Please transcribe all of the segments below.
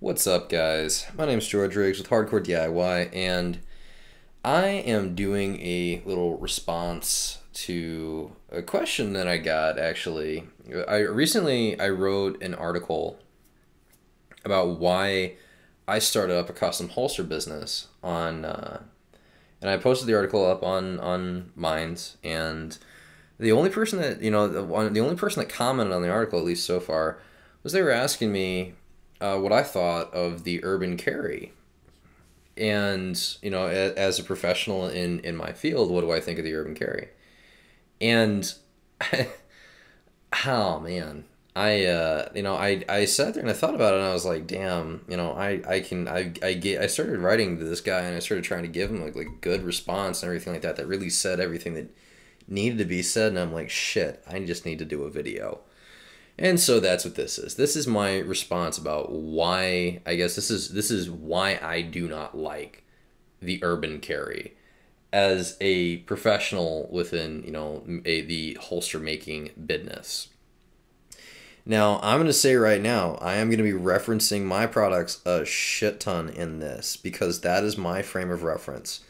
What's up, guys? My name's George Riggs with Hardcore DIY, and I am doing a little response to a question that I got. Actually, I wrote an article about why I started up a custom holster business and I posted the article up on Minds, and the only person that the only person that commented on the article, at least so far, was they were asking me what I thought of the Urban Carry. And, as a professional in my field, what do I think of the Urban Carry? And, oh man, I sat there and I thought about it and I was like, damn, I started writing to this guy and I started trying to give him like good response and everything like that really said everything that needed to be said. And I'm like, shit, I just need to do a video. And so that's what this is. This is my response about why, I guess this is why I do not like the Urban Carry as a professional within, the holster making business. Now, I'm going to say right now, I am going to be referencing my products a shit ton in this because that is my frame of reference.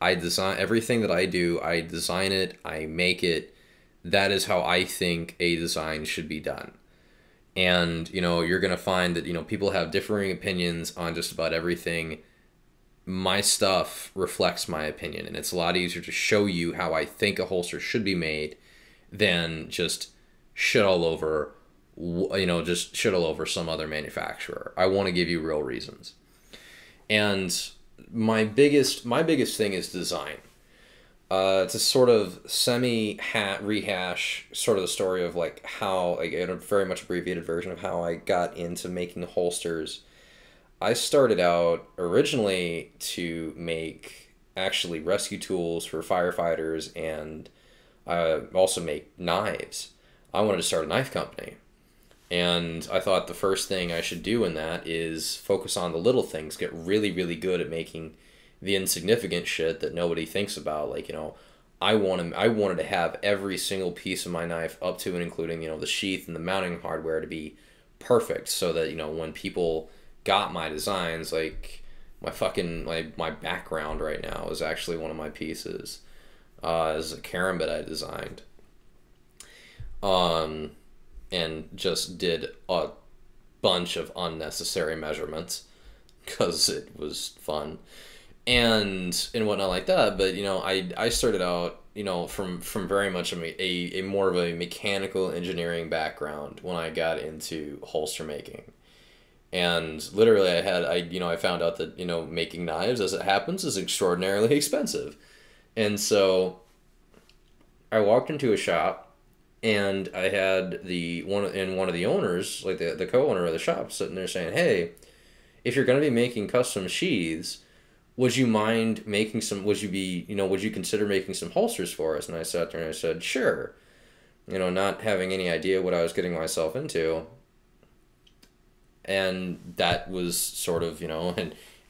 I design everything that I do, I design it, I make it. That is how I think a design should be done. And, you're going to find that, people have differing opinions on just about everything. My stuff reflects my opinion, and it's a lot easier to show you how I think a holster should be made than just shit all over, some other manufacturer. I want to give you real reasons. And my biggest thing is design. To sort of rehash sort of the story of like how, like, in a very much abbreviated version of how I got into making holsters. I started out originally to make actually rescue tools for firefighters, and I also make knives. I wanted to start a knife company. And I thought the first thing I should do in that is focus on the little things, get really, really good at making the insignificant shit that nobody thinks about. Like, I wanted to have every single piece of my knife up to and including, the sheath and the mounting hardware to be perfect so that, when people got my designs, like my background right now is actually one of my pieces, is a karambit I designed. And just did a bunch of unnecessary measurements because it was fun and whatnot like that. But I started out from very much a more of a mechanical engineering background when I got into holster making. And literally I found out that making knives, as it happens, is extraordinarily expensive. And so I walked into a shop, and I had one of the owners, like the co-owner of the shop, sitting there saying, "Hey, if you're going to be making custom sheaths, would you mind making some? Would you consider making some holsters for us?" And I sat there and I said, "Sure," not having any idea what I was getting myself into. And that was sort of,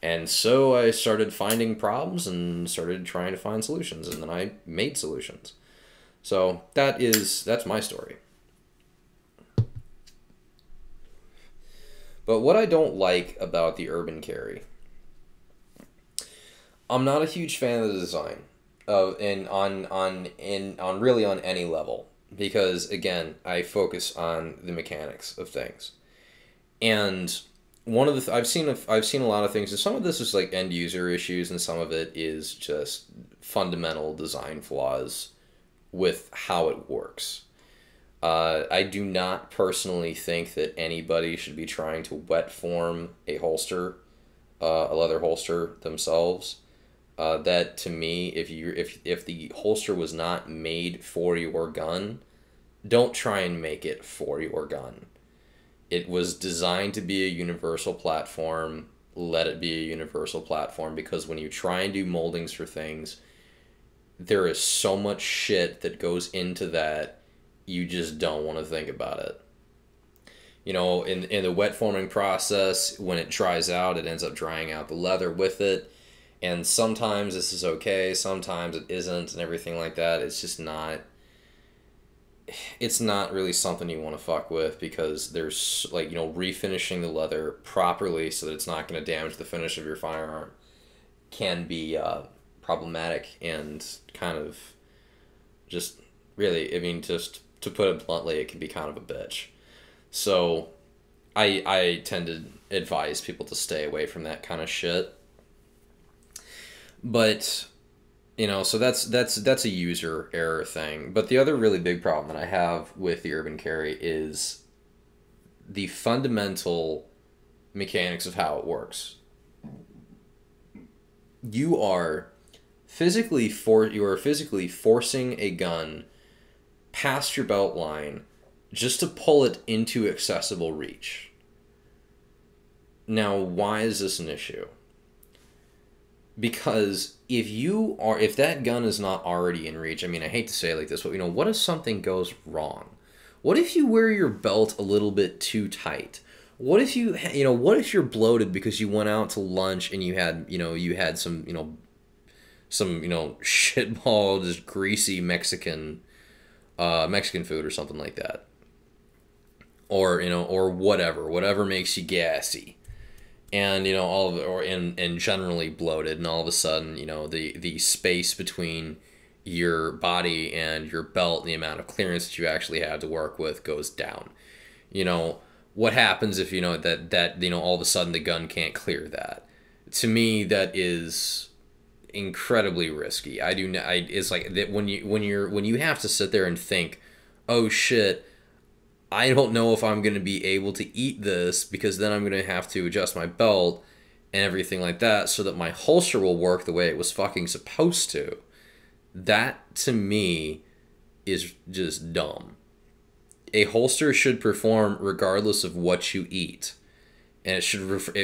and so I started finding problems and started trying to find solutions, and then I made solutions. So that's my story. But what I don't like about the Urban Carry, I'm not a huge fan of the design, on really on any level, because again, I focus on the mechanics of things. And one of the I've seen a lot of things, and some of this is like end user issues, and some of it is just fundamental design flaws with how it works. I do not personally think that anybody should be trying to wet form a holster, a leather holster themselves. That to me, if the holster was not made for your gun, don't try and make it for your gun. It was designed to be a universal platform. Let it be a universal platform, because when you try and do moldings for things, there is so much shit that goes into that, you just don't want to think about it. In the wet forming process, when it dries out, it ends up drying out the leather with it. And sometimes this is okay, sometimes it isn't, and everything like that. It's just not... it's not really something you want to fuck with because there's like, refinishing the leather properly so that it's not going to damage the finish of your firearm can be problematic and kind of just really, I mean, just to put it bluntly, it can be kind of a bitch. So I tend to advise people to stay away from that kind of shit. But so that's a user error thing. But the other really big problem that I have with the urban carry is the fundamental mechanics of how it works. You are you are physically forcing a gun past your belt line just to pull it into accessible reach. Now, why is this an issue? Because if that gun is not already in reach, I mean, I hate to say it like this, but what if something goes wrong? What if you wear your belt a little bit too tight? What if what if you're bloated because you went out to lunch and you had some shitball, just greasy Mexican food or something like that, or whatever makes you gassy, and all of it, and generally bloated, and all of a sudden the space between your body and your belt, the amount of clearance that you actually have to work with goes down. What happens if that all of a sudden the gun can't clear that? To me, that is incredibly risky. It's like that when you have to sit there and think, oh shit, I don't know if I'm going to be able to eat this because then I'm going to have to adjust my belt and everything like that so that my holster will work the way it was fucking supposed to. That to me is just dumb. A holster should perform regardless of what you eat, and it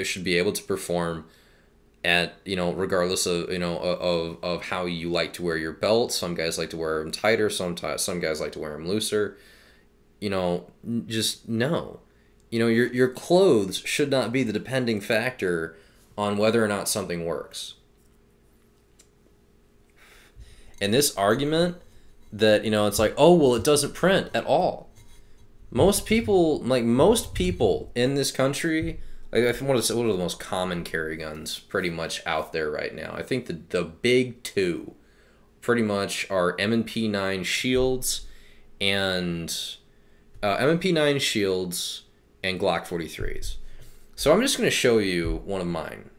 should be able to perform at regardless of of how you like to wear your belt. Some guys like to wear them tighter, some guys like to wear them looser. Just no. Your clothes should not be the depending factor on whether or not something works. And this argument that it's like, oh well, it doesn't print at all. Most people in this country, like, I think one of the most common carry guns pretty much out there right now. I think the big two pretty much are M&P 9 Shields and M&P 9 Shields and Glock 43s. So I'm just going to show you one of mine.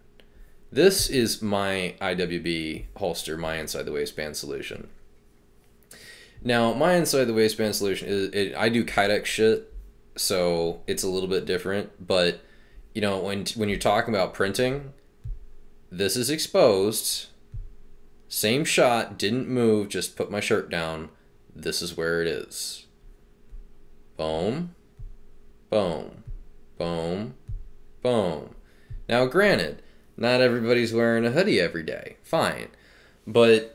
This is my IWB holster, my inside the waistband solution. Now, my inside the waistband solution I do Kydex shit, so it's a little bit different. But when you're talking about printing, this is exposed. Same shot, didn't move, just put my shirt down. This is where it is. Boom, boom, boom, boom. Now, granted, not everybody's wearing a hoodie every day. Fine, but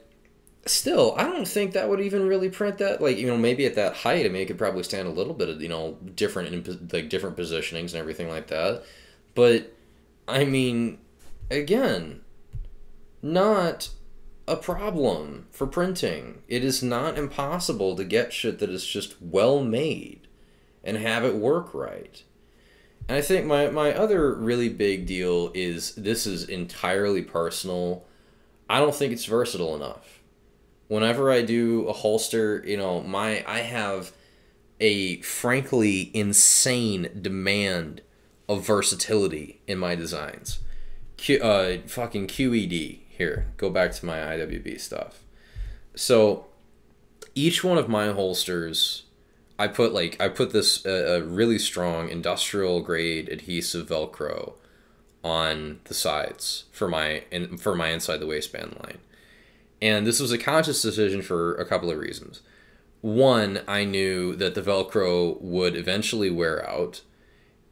still, I don't think that would even really print that. Like, maybe at that height, I mean, it could probably stand a little bit of, different positionings and everything like that. But, I mean, again, not a problem for printing. It is not impossible to get shit that is just well made and have it work right. And I think my other really big deal is, this is entirely personal, I don't think it's versatile enough. Whenever I do a holster, I have a frankly insane demand of versatility in my designs. Fucking QED here. Go back to my IWB stuff. So each one of my holsters, I put this a really strong industrial grade adhesive Velcro on the sides for my inside the waistband line. And this was a conscious decision for a couple of reasons. One, I knew that the Velcro would eventually wear out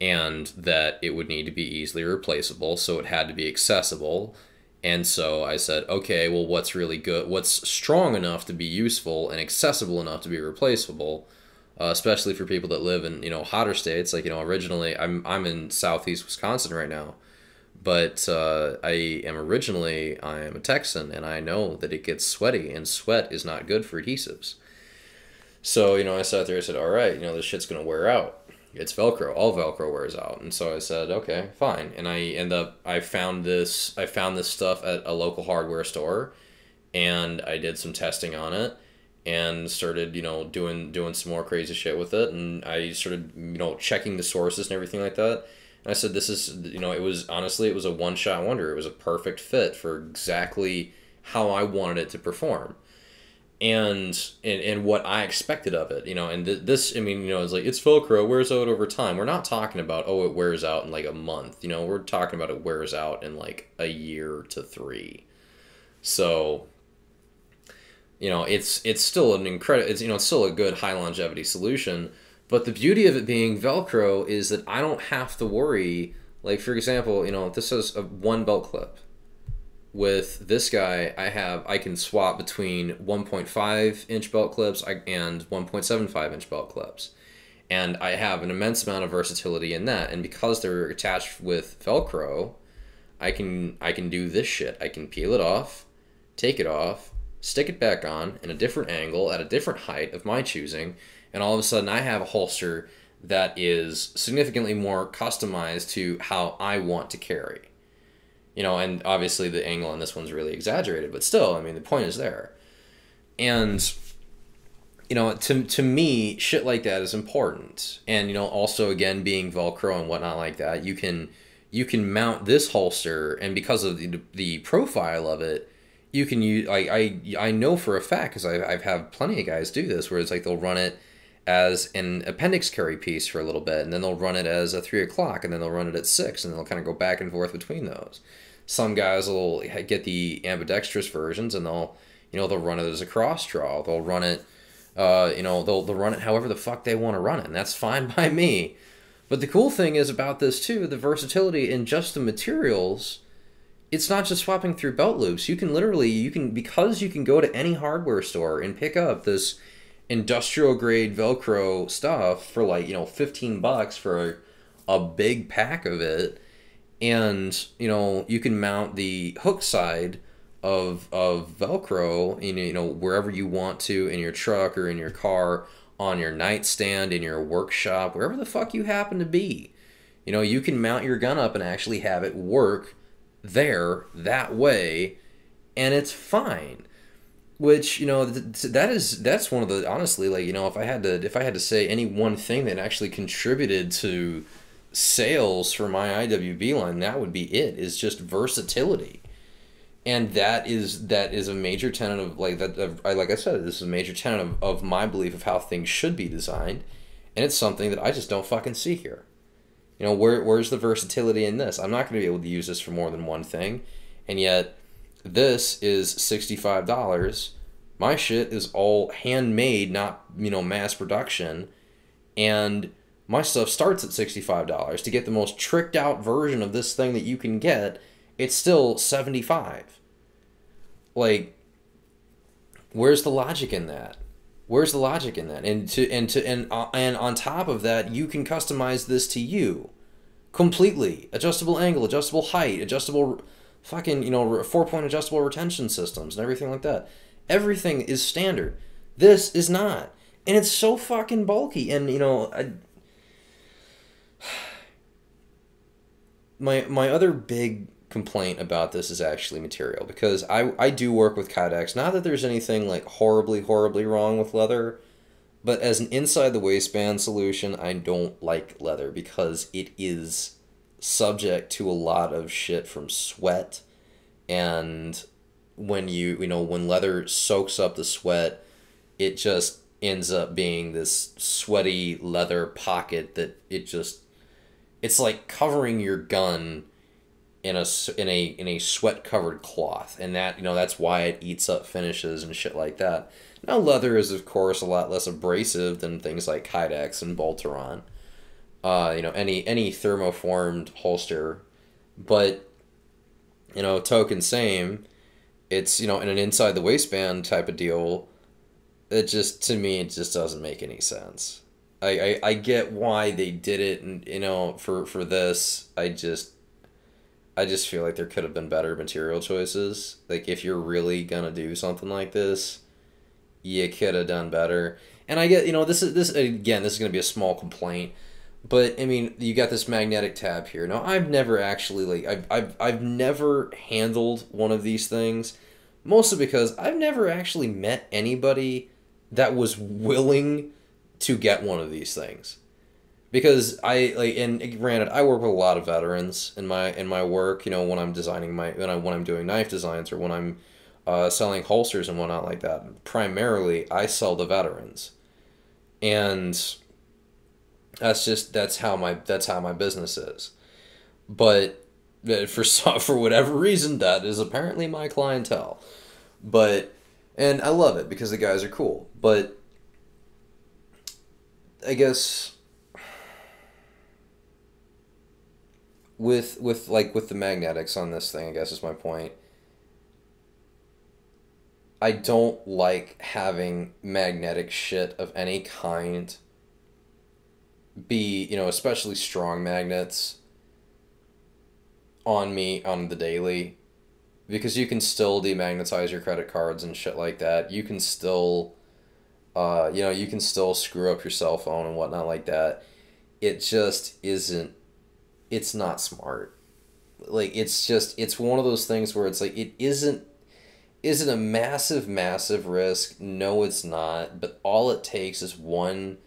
and that it would need to be easily replaceable, so it had to be accessible. And so I said, okay, well, what's really good? What's strong enough to be useful and accessible enough to be replaceable, especially for people that live in, hotter states. Like, originally, I'm in southeast Wisconsin right now. But I am a Texan, and I know that it gets sweaty, and sweat is not good for adhesives. So, I sat there and said, all right, this shit's going to wear out. It's Velcro. All Velcro wears out. And so I said, okay, fine. And I found this stuff at a local hardware store, and I did some testing on it and started, doing some more crazy shit with it. And I started, checking the sources and everything like that. And I said, this is, it was a one-shot wonder. It was a perfect fit for exactly how I wanted it to perform. And what I expected of it, and this, it's like, it's Velcro, it wears out over time. We're not talking about, oh, it wears out in like a month, we're talking about it wears out in like a year to 3. So, it's still an incredible, it's still a good high longevity solution. But the beauty of it being Velcro is that I don't have to worry. Like, for example, this is a one belt clip. With this guy, I can swap between 1.5-inch belt clips and 1.75-inch belt clips, and I have an immense amount of versatility in that. And because they're attached with Velcro, I can do this shit. I can peel it off, take it off, stick it back on in a different angle at a different height of my choosing, and all of a sudden I have a holster that is significantly more customized to how I want to carry. And obviously the angle on this one's really exaggerated, but still, the point is there. And, to me, shit like that is important. And, also, again, being Velcro and whatnot like that, you can mount this holster, and because of the profile of it, you can use, I know for a fact, because I've had plenty of guys do this, where it's like they'll run it as an appendix carry piece for a little bit, and then they'll run it as a 3 o'clock, and then they'll run it at 6, and they'll kind of go back and forth between those. Some guys will get the ambidextrous versions, and they'll run it as a cross draw. They'll run it, they'll run it however the fuck they want to run it, and that's fine by me. But the cool thing is about this too, the versatility in just the materials. It's not just swapping through belt loops. Because you can go to any hardware store and pick up this industrial grade Velcro stuff for like, $15 for a big pack of it. And, you can mount the hook side of Velcro, wherever you want to, in your truck or in your car, on your nightstand, in your workshop, wherever the fuck you happen to be. You can mount your gun up and actually have it work there that way, and it's fine. Which, that's one of the, honestly, like, if I had to say any one thing that actually contributed to sales for my IWB line, that would be it, is just versatility. And that is a major tenet of, like I said, this is a major tenet of my belief of how things should be designed, and it's something that I just don't fucking see here. Where's the versatility in this? I'm not going to be able to use this for more than one thing, and yet this is $65. My shit is all handmade, not, mass production, and my stuff starts at $65. To get the most tricked out version of this thing that you can get, it's still $75. Like, where's the logic in that? Where's the logic in that? And on top of that, you can customize this to you completely. Adjustable angle, adjustable height, adjustable fucking, 4-point adjustable retention systems and everything like that. Everything is standard. This is not. And it's so fucking bulky. And, my other big complaint about this is actually material, because I do work with Kydex. Not that there's anything like horribly wrong with leather, but as an inside the waistband solution, I don't like leather because it is subject to a lot of shit from sweat, and when when leather soaks up the sweat, it just ends up being this sweaty leather pocket that it's like covering your gun in a sweat covered cloth, and that's why it eats up finishes and shit like that. Now leather is of course a lot less abrasive than things like Kydex and Boltaron, any thermoformed holster, but token same, it's in an inside the waistband type of deal. It just, to me, it just doesn't make any sense. I get why they did it, and for this, I just feel like there could have been better material choices. Like, if you're really gonna do something like this, you could have done better. And I get, this again, this is going to be a small complaint, but I mean, you got this magnetic tab here. Now, I've never actually I've never handled one of these things, mostly because I've never actually met anybody that was willing to get one of these things. Because and granted, I work with a lot of veterans in my work. When I'm designing when I'm doing knife designs, or when I'm selling holsters and whatnot like that. Primarily, I sell to veterans, and that's how my business is. But for whatever reason, that is apparently my clientele. But and I love it because the guys are cool. But I guess with the magnetics on this thing, I guess is my point. I don't like having magnetic shit of any kind be, especially strong magnets on me on the daily, because you can still demagnetize your credit cards and shit like that. You can still you can still screw up your cell phone and whatnot like that. It just isn't, it's not smart. Like, it's one of those things where it's like, it isn't. Is it a massive, massive risk? No, it's not. But all it takes is one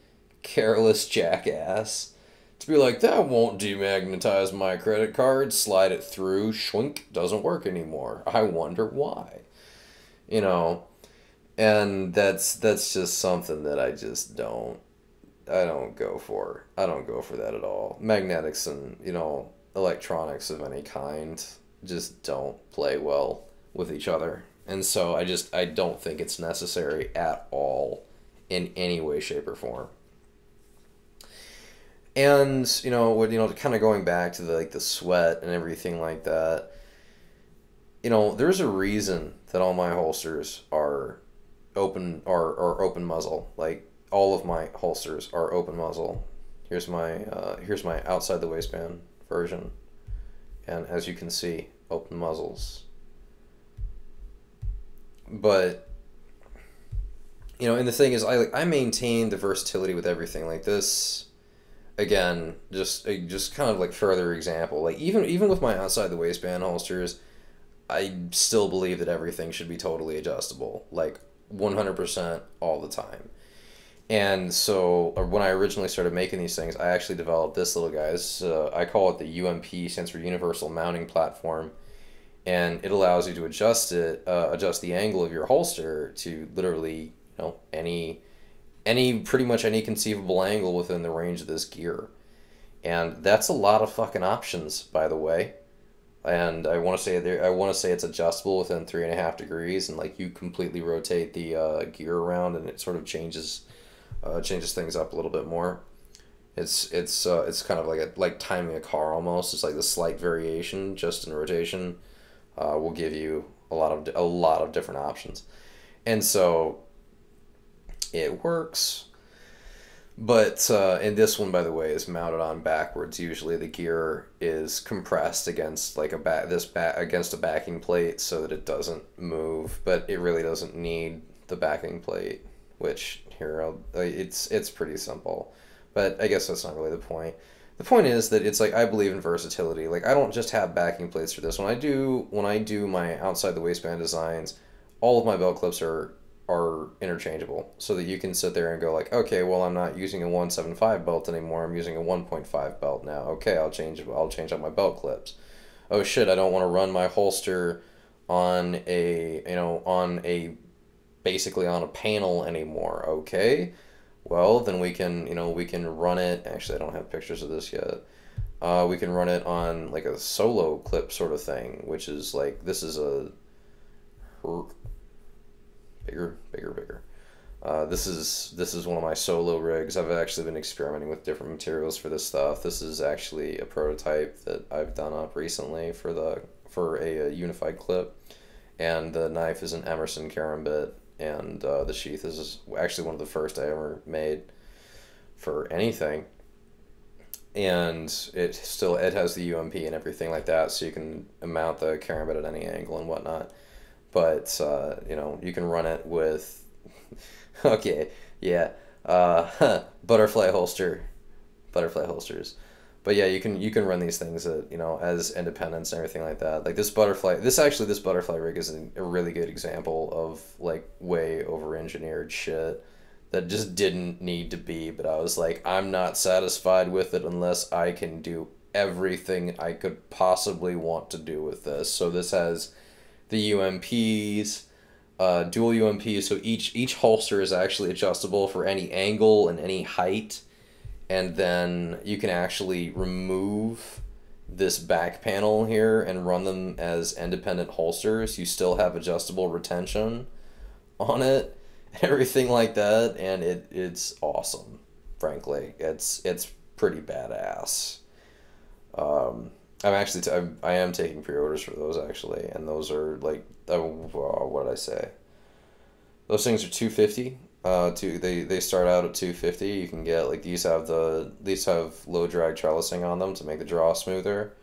careless jackass to be like, that won't demagnetize my credit card, slide it through, shwink, doesn't work anymore. I wonder why. You know, and that's just something that I don't go for. I don't go for that at all. Magnetics and, electronics of any kind just don't play well with each other. And so I don't think it's necessary at all in any way, shape, or form. And, kind of going back to the sweat and everything like that, there's a reason that all my holsters are open muzzle. Like, all of my holsters are open muzzle. Here's my outside the waistband version. And as you can see, open muzzles. But and the thing is, I maintain the versatility with everything. Like this, again, just kind of like further example. Like even with my outside the waistband holsters, I still believe that everything should be totally adjustable, like 100% all the time. And so when I originally started making these things, I actually developed this little guy. I call it the UMP, stands for Universal Mounting Platform, and it allows you to adjust the angle of your holster to literally, pretty much any conceivable angle within the range of this gear. And that's a lot of fucking options, by the way. And I want to say it's adjustable within 3.5 degrees, and like you completely rotate the gear around, and it sort of changes things up a little bit more. It's kind of like timing a car almost. It's like the slight variation just in rotation will give you a lot of different options, and so it works. But and this one, by the way, is mounted on backwards. Usually, the gear is compressed against against a backing plate so that it doesn't move. But it really doesn't need the backing plate, which it's pretty simple. But I guess that's not really the point. The point is that it's like I believe in versatility. Like I don't just have backing plates for this. When I do my outside the waistband designs, all of my belt clips are interchangeable, so that you can sit there and go like, okay, well, I'm not using a 175 belt anymore. I'm using a 1.5 belt now. Okay, I'll change out my belt clips. Oh shit, I don't want to run my holster on basically on a panel anymore. Okay, well, then we can run it. Actually, I don't have pictures of this yet. We can run it on like a solo clip sort of thing, which is like, this is a bigger. This is one of my solo rigs. I've actually been experimenting with different materials for this stuff. This is actually a prototype that I've done up recently for a unified clip, and the knife is an Emerson Karambit, and the sheath is actually one of the first I ever made for anything. And it has the UMP and everything like that, so you can mount the Karambit at any angle and whatnot. But you can run it with Okay, yeah. Butterfly holster, butterfly holsters. But yeah, you can run these things as independents and everything like that. Like this butterfly rig is a really good example of like way over engineered shit that just didn't need to be. But I was like, I'm not satisfied with it unless I can do everything I could possibly want to do with this. So this has the UMPs, dual UMPs. So each holster is actually adjustable for any angle and any height, and then you can actually remove this back panel here and run them as independent holsters. You still have adjustable retention on it and everything like that, and it's awesome. Frankly, it's pretty badass. I'm actually I am taking pre-orders for those actually, and those are like what did I say? Those things are 250. They start out at 250. You can get like these have low drag trellising on them to make the draw smoother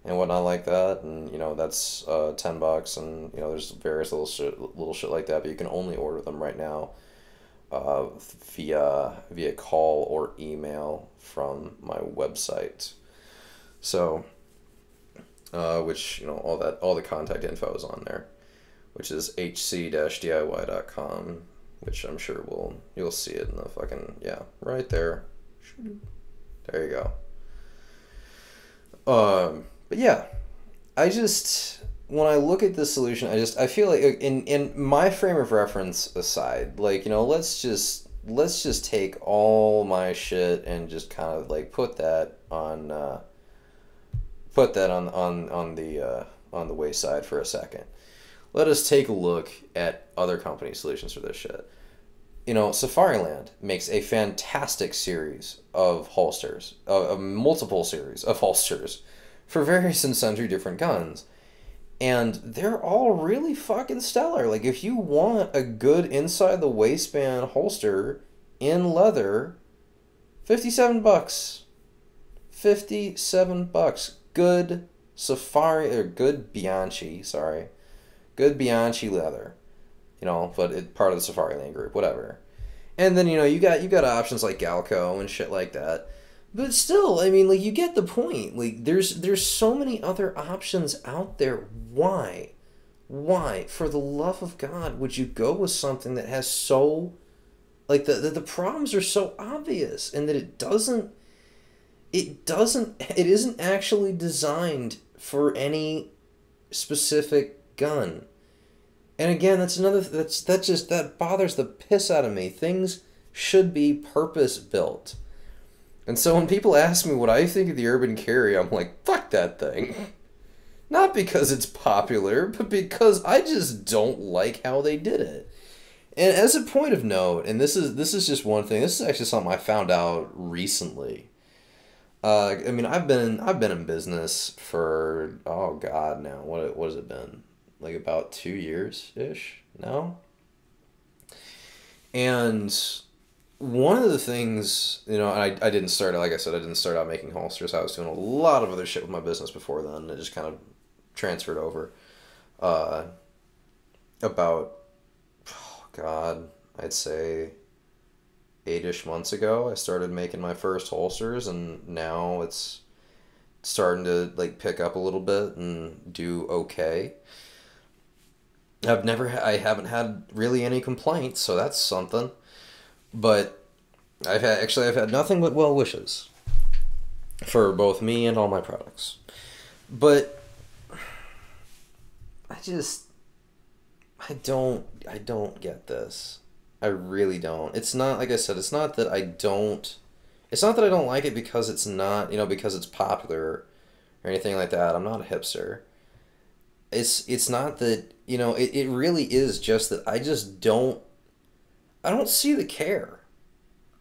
and whatnot like that, and that's $10, and there's various little shit like that, but you can only order them right now via call or email from my website. So, which all the contact info is on there, which is hc-diy.com, which I'm sure you'll see it in the fucking, yeah, right there. There you go. But yeah, when I look at this solution, I feel like in my frame of reference aside, like, let's just take all my shit and just kind of like put that on the wayside for a second. Let us take a look at other company solutions for this shit. Safariland makes a fantastic series of holsters, multiple series of holsters for various and sundry different guns. And they're all really fucking stellar. Like, if you want a good inside the waistband holster in leather, $57. $57. Good Safari, or good Bianchi, sorry. Good Bianchi leather. But it's part of the Safariland group, whatever. And then, you got options like Galco and shit like that. But still, I mean, like, you get the point. Like, there's so many other options out there. Why? Why, for the love of God, would you go with something that has so, like, the problems are so obvious, and that it isn't actually designed for any specific gun. And again, that bothers the piss out of me. Things should be purpose built. And so when people ask me what I think of the Urban Carry, I'm like, fuck that thing. Not because it's popular, but because I just don't like how they did it. And as a point of note, and this is just one thing. This is actually something I found out recently. I mean, I've been in business for, oh God, now what has it been? Like about 2 years ish now. And one of the things, I didn't start, like I said, I didn't start out making holsters. I was doing a lot of other shit with my business before then. It just kind of transferred over. About, oh God, I'd say 8-ish months ago, I started making my first holsters, and now it's starting to like pick up a little bit and do okay. I haven't had really any complaints, so that's something. But I've had nothing but well wishes for both me and all my products. But I don't get this. I really don't. It's not, like I said, it's not that I don't like it because it's not, because it's popular or anything like that. I'm not a hipster. It's not that, it really is just that I don't see the care.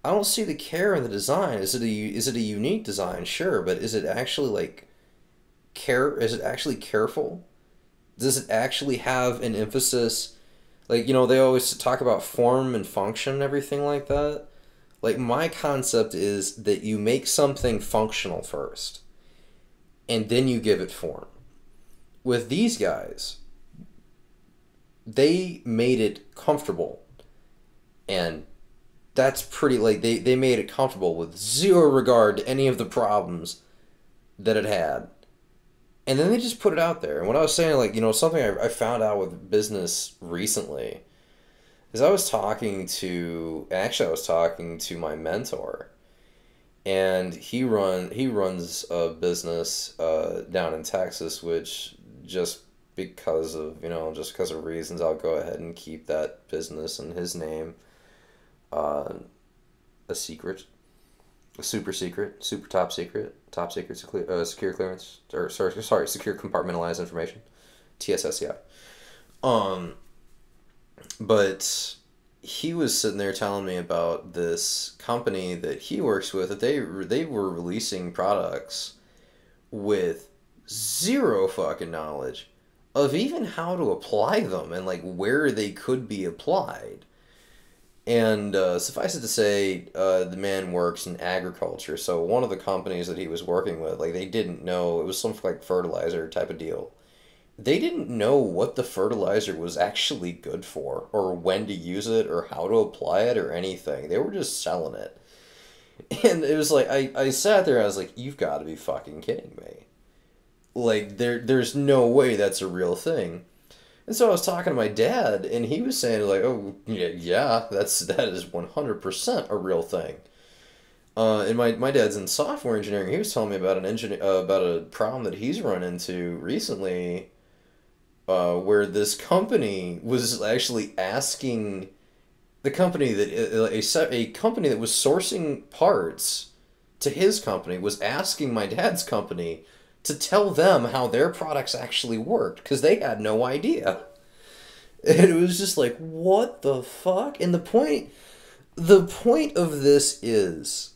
I don't see the care in the design. Is it a unique design? Sure, but is it actually like is it actually careful? Does it actually have an emphasis? Like, they always talk about form and function and everything like that. Like, my concept is that you make something functional first, and then you give it form. With these guys, they made it comfortable, And that's pretty, like, they made it comfortable with zero regard to any of the problems that it had. And then they just put it out there. And what I was saying, like, something I found out with business recently is I was talking to my mentor, and he runs a business down in Texas, which just just because of reasons, I'll go ahead and keep that business and his name uh, a secret, a super secret, top secret secure clearance, or sorry, secure compartmentalized information, TSSCI. Um, but he was sitting there telling me about this company that he works with, that they were releasing products with zero fucking knowledge of even how to apply them and like where they could be applied. And suffice it to say, the man works in agriculture. So one of the companies that he was working with, like, they didn't know, it was some like fertilizer type of deal. They didn't know what the fertilizer was actually good for, or when to use it, or how to apply it, or anything. They were just selling it. And it was like, I sat there, I was like, you've got to be fucking kidding me. Like, there's no way that's a real thing. And so I was talking to my dad, and he was saying, like, oh, yeah, that is 100% a real thing. And my dad's in software engineering. He was telling me about about a problem that he's run into recently, where this company was actually asking the company that a company that was sourcing parts to his company was asking my dad's company to tell them how their products actually worked, because they had no idea. And it was just like, what the fuck? And the point of this is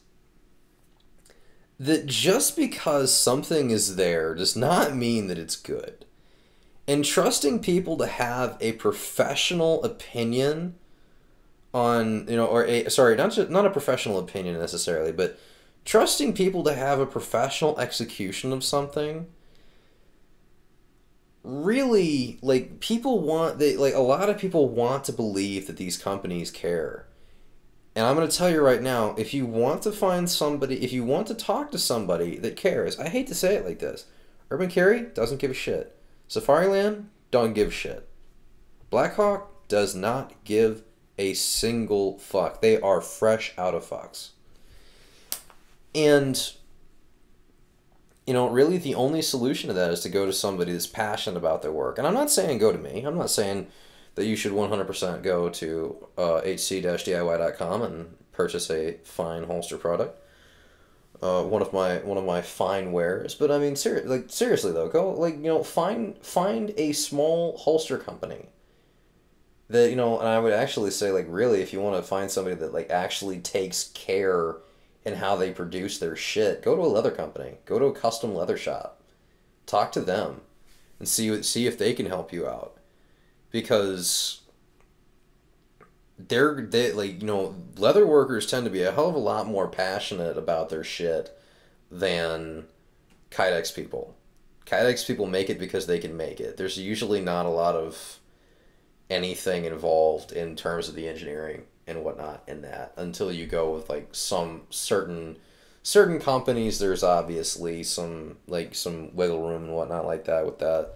that just because something is there does not mean that it's good. And trusting people to have a professional opinion on, not a professional opinion necessarily, but trusting people to have a professional execution of something, really, like, a lot of people want to believe that these companies care. And I'm going to tell you right now, if you want to talk to somebody that cares, I hate to say it like this, Urban Carry doesn't give a shit. Safariland don't give a shit. Blackhawk does not give a single fuck. They are fresh out of fucks. And, really the only solution to that is to go to somebody that's passionate about their work. And I'm not saying go to me. I'm not saying that you should 100% go to hc-diy.com and purchase a fine holster product. One of my fine wares. But I mean, seriously though, go, find a small holster company that, and I would actually say, like, really, if you want to find somebody that, like, actually takes care in how they produce their shit, go to a leather company. Go to a custom leather shop. Talk to them and see if they can help you out. Because leather workers tend to be a hell of a lot more passionate about their shit than Kydex people. Kydex people make it because they can make it. There's usually not a lot of anything involved in terms of the engineering and whatnot in that, until you go with, like, some certain companies. There's obviously some wiggle room and whatnot like that with that.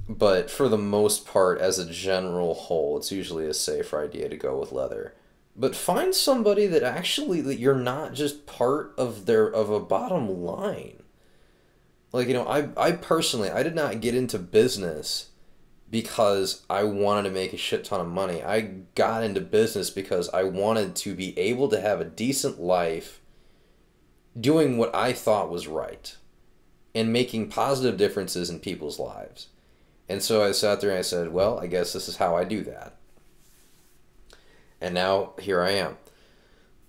But for the most part, as a general whole, it's usually a safer idea to go with leather. But find somebody that you're not just part of a bottom line. Like, I personally, I did not get into business because I wanted to make a shit ton of money. I got into business because I wanted to be able to have a decent life doing what I thought was right and making positive differences in people's lives. And so I sat there and I said, well, I guess this is how I do that. And now here I am.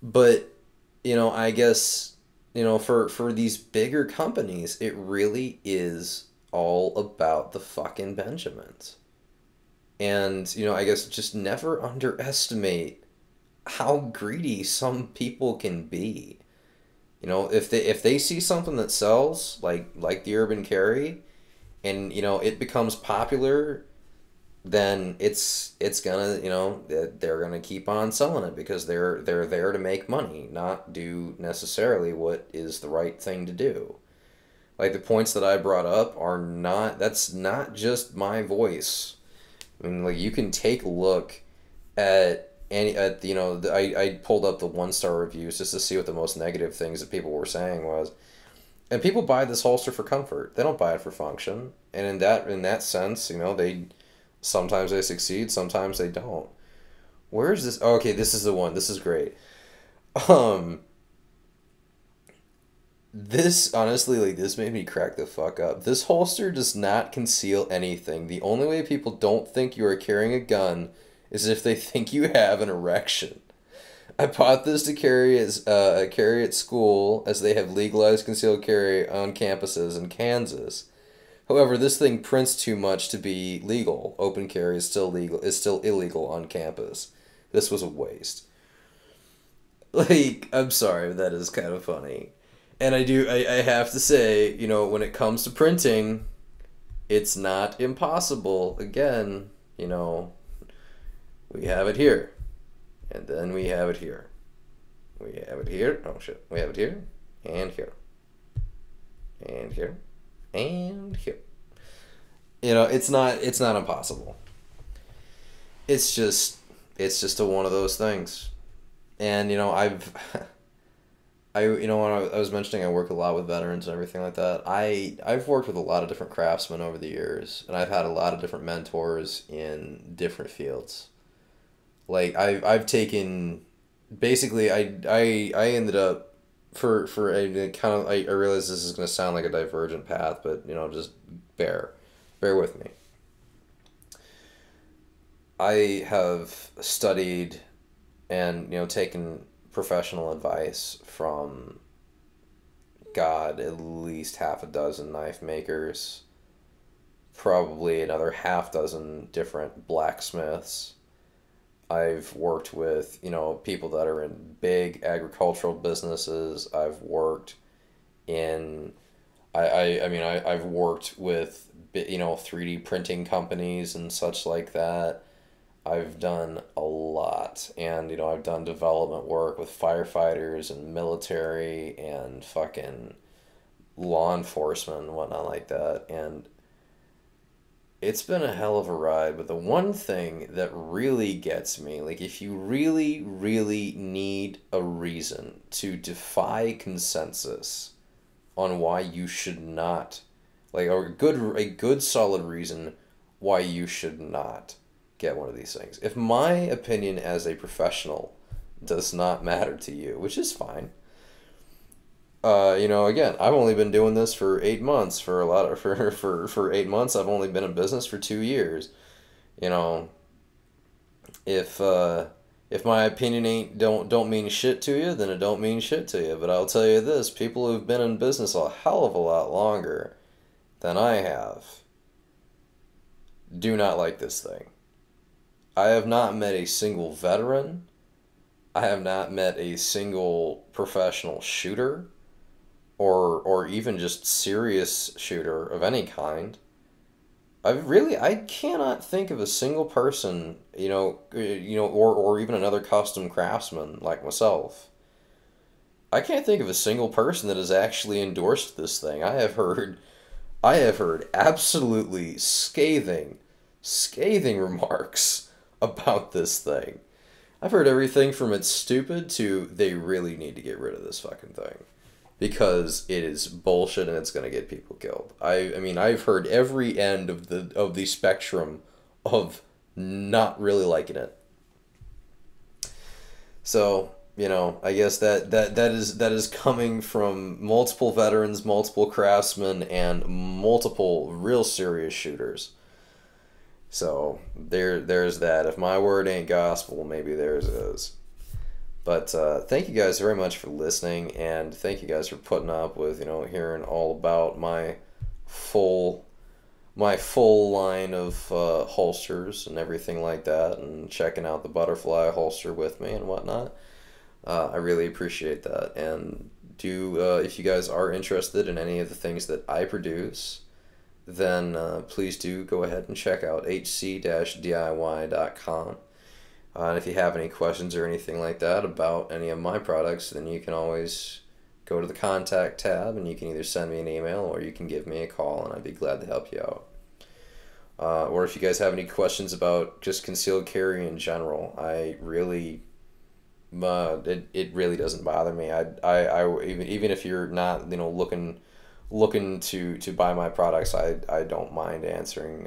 But, I guess, for these bigger companies, it really is all about the fucking Benjamins. And, I guess just never underestimate how greedy some people can be. If they see something that sells, like the Urban Carry, and, it becomes popular, then it's gonna, they're gonna keep on selling it because they're there to make money, not do necessarily what is the right thing to do. Like the points that I brought up are not, that's not just my voice. I mean, like you can take a look at any at I pulled up the 1-star reviews just to see what the most negative things that people were saying was. And people buy this holster for comfort. They don't buy it for function. And in that sense, they sometimes they succeed, sometimes they don't. Where is this? Oh, okay, this is the one. This is great. Um, this honestly, like this made me crack the fuck up. This holster does not conceal anything. The only way people don't think you are carrying a gun is if they think you have an erection. I bought this to carry at school as they have legalized concealed carry on campuses in Kansas. However, this thing prints too much to be legal. Open carry is still illegal on campus. This was a waste. Like, I'm sorry, but that is kind of funny. And I have to say, when it comes to printing, it's not impossible. Again, we have it here. And then we have it here. We have it here. Oh shit. We have it here. And here. And here. And here. It's not impossible. It's just a one of those things. And when I was mentioning I work a lot with veterans and everything like that. I've worked with a lot of different craftsmen over the years, and I've had a lot of different mentors in different fields. Like I've taken, basically I ended up for a kind of, I realize this is going to sound like a divergent path, but just bear with me. I have studied and taken professional advice from God, at least half a dozen knife makers, probably another half dozen different blacksmiths. I've worked with, people that are in big agricultural businesses. I've worked in, I've worked with, 3D printing companies and such like that. I've done a lot. And, I've done development work with firefighters and military and fucking law enforcement and whatnot like that. And it's been a hell of a ride, but the one thing that really gets me, like if you really, really need a reason to defy consensus on why you should not, like a good solid reason why you should not get one of these things. If my opinion as a professional does not matter to you, which is fine. Again, I've only been doing this for 8 months. For 8 months, I've only been in business for 2 years. You know, if my opinion ain't don't mean shit to you, then it don't mean shit to you. But I'll tell you this: people who've been in business a hell of a lot longer than I have do not like this thing. I have not met a single veteran. I have not met a single professional shooter or even just serious shooter of any kind. I cannot think of a single person, or even another custom craftsman like myself. I can't think of a single person that has actually endorsed this thing. I have heard absolutely scathing remarks about this thing. I've heard everything from it's stupid to they really need to get rid of this fucking thing because it is bullshit and it's gonna get people killed. I mean I've heard every end of the spectrum of not really liking it. So, I guess that is coming from multiple veterans, multiple craftsmen, and multiple real serious shooters. So there's that. If my word ain't gospel, maybe theirs is. But thank you guys very much for listening, and thank you guys for putting up with hearing all about full my full line of holsters and everything like that, and checking out the butterfly holster with me and whatnot. I really appreciate that, and if you guys are interested in any of the things that I produce, then please do go ahead and check out hc-diy.com. And if you have any questions or anything like that about any of my products, then you can always go to the contact tab and you can either send me an email or you can give me a call and I'd be glad to help you out. Or if you guys have any questions about just concealed carry in general, I really, it really doesn't bother me. Even if you're not, looking to buy my products, I don't mind answering,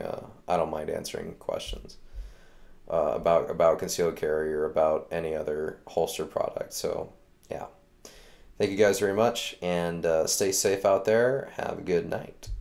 questions about concealed carry or about any other holster product. So yeah, thank you guys very much, and stay safe out there. Have a good night.